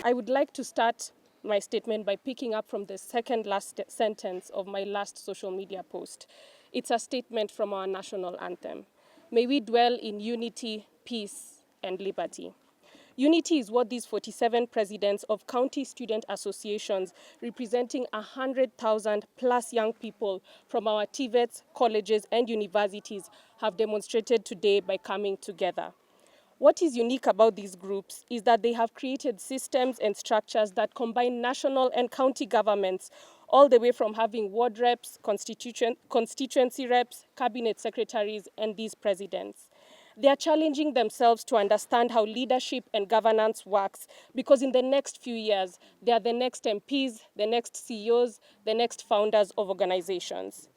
I would like to start my statement by picking up from the second last sentence of my last social media post. It's a statement from our national anthem. May we dwell in unity, peace, and liberty. Unity is what these 47 presidents of county student associations representing 100,000 plus young people from our TVETs, colleges, and universities have demonstrated today by coming together. What is unique about these groups is that they have created systems and structures that combine national and county governments, all the way from having ward reps, constituency reps, cabinet secretaries, and these presidents. They are challenging themselves to understand how leadership and governance works, because in the next few years, they are the next MPs, the next CEOs, the next founders of organizations.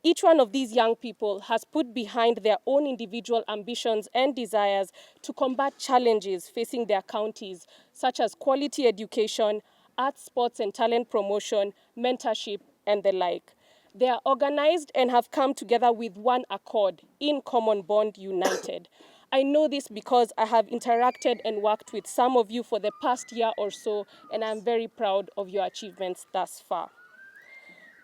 Each one of these young people has put behind their own individual ambitions and desires to combat challenges facing their counties, such as quality education, arts, sports, and talent promotion, mentorship, and the like. They are organized and have come together with one accord, in common bond, united. I know this because I have interacted and worked with some of you for the past year or so, and I'm very proud of your achievements thus far.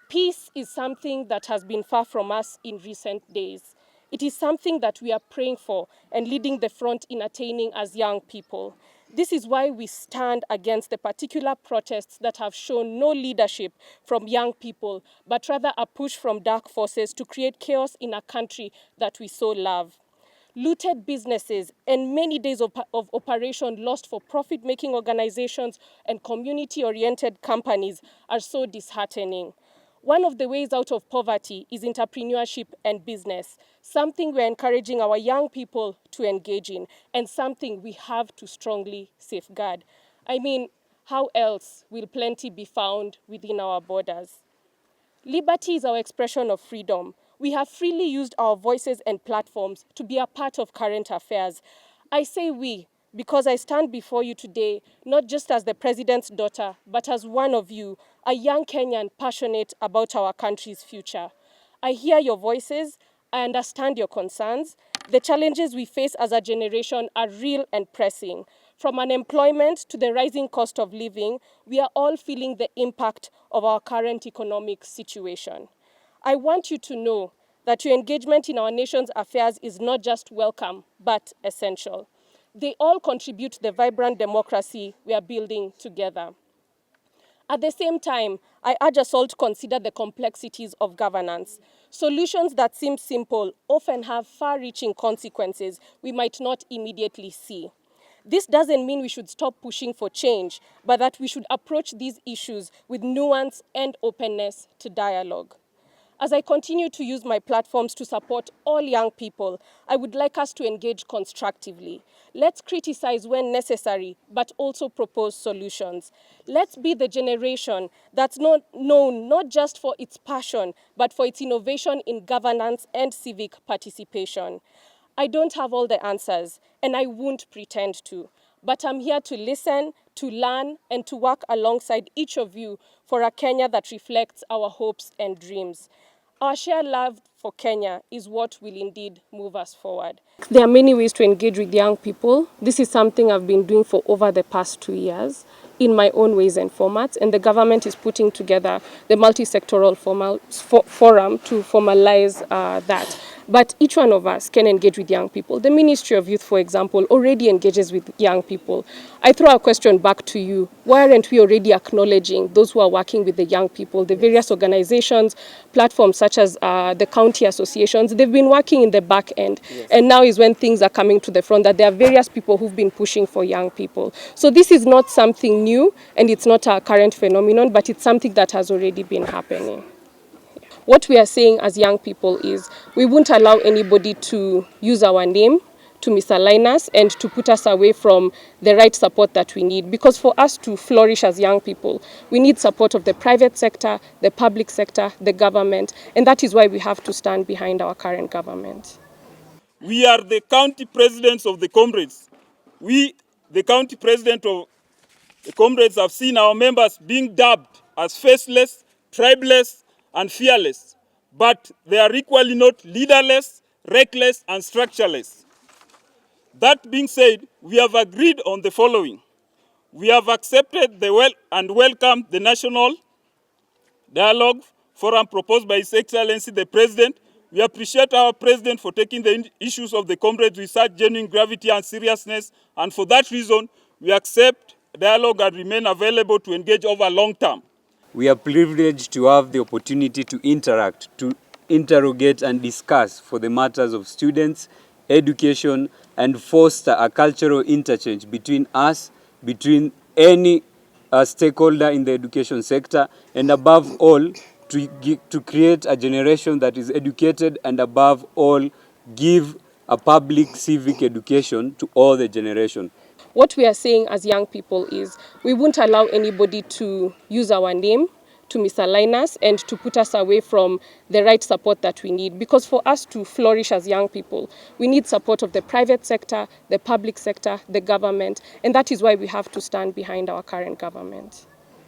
Peace is something that has been far from us in recent days. It is something that we are praying for and leading the front in attaining as young people. This is why we stand against the particular protests that have shown no leadership from young people, but rather a push from dark forces to create chaos in a country that we so love. Looted businesses and many days of operation lost for profit-making organizations and community-oriented companies are so disheartening. One of the ways out of poverty is entrepreneurship and business, something we're encouraging our young people to engage in, and something we have to strongly safeguard. I mean, how else will plenty be found within our borders? Liberty is our expression of freedom. We have freely used our voices and platforms to be a part of current affairs. I say we, because I stand before you today, not just as the president's daughter, but as one of you, a young Kenyan passionate about our country's future. I hear your voices, I understand your concerns. The challenges we face as a generation are real and pressing. From unemployment to the rising cost of living, we are all feeling the impact of our current economic situation. I want you to know that your engagement in our nation's affairs is not just welcome, but essential. They all contribute to the vibrant democracy we are building together. At the same time, I urge us all to consider the complexities of governance. Solutions that seem simple often have far-reaching consequences we might not immediately see. This doesn't mean we should stop pushing for change, but that we should approach these issues with nuance and openness to dialogue. As I continue to use my platforms to support all young people, I would like us to engage constructively. Let's criticize when necessary, but also propose solutions. Let's be the generation that's known not just for its passion, but for its innovation in governance and civic participation. I don't have all the answers, and I won't pretend to. But I'm here to listen, to learn, and to work alongside each of you for a Kenya that reflects our hopes and dreams. Our shared love for Kenya is what will indeed move us forward. There are many ways to engage with young people. This is something I've been doing for over the past 2 years in my own ways and formats, and the government is putting together the multi-sectoral forum to formalize that. But each one of us can engage with young people. The Ministry of Youth, for example, already engages with young people. I throw a question back to you. Why aren't we already acknowledging those who are working with the young people, the various organizations, platforms such as the county associations? They've been working in the back end. Yes. And now is when things are coming to the front, that there are various people who've been pushing for young people. So this is not something new, and it's not a current phenomenon, but it's something that has already been happening. What we are saying as young people is we won't allow anybody to use our name to misalign us and to put us away from the right support that we need. Because for us to flourish as young people, we need support of the private sector, the public sector, the government, and that is why we have to stand behind our current government. We are the county presidents of the comrades. We, the county president of the comrades, have seen our members being dubbed as faceless, tribeless, and fearless. But they are equally not leaderless, reckless, and structureless. That being said, we have agreed on the following. We have accepted and welcomed the National Dialogue Forum proposed by His Excellency the President. We appreciate our President for taking the issues of the comrades with such genuine gravity and seriousness, and for that reason, we accept dialogue and remain available to engage over long term. We are privileged to have the opportunity to interact, to interrogate and discuss for the matters of students, education, and foster a cultural interchange between us, between any stakeholder in the education sector, and above all, to create a generation that is educated, and above all, give a public civic education to all the generation. What we are saying as young people is we won't allow anybody to use our name to misalign us and to put us away from the right support that we need. Because for us to flourish as young people, we need support of the private sector, the public sector, the government, and that is why we have to stand behind our current government.